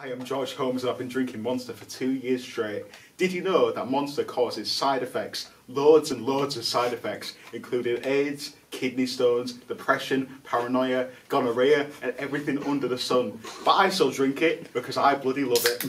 Hi, I'm George Holmes and I've been drinking Monster for 2 years straight. Did you know that Monster causes side effects? Loads and loads of side effects, including AIDS, kidney stones, depression, paranoia, gonorrhea and everything under the sun. But I still drink it because I bloody love it.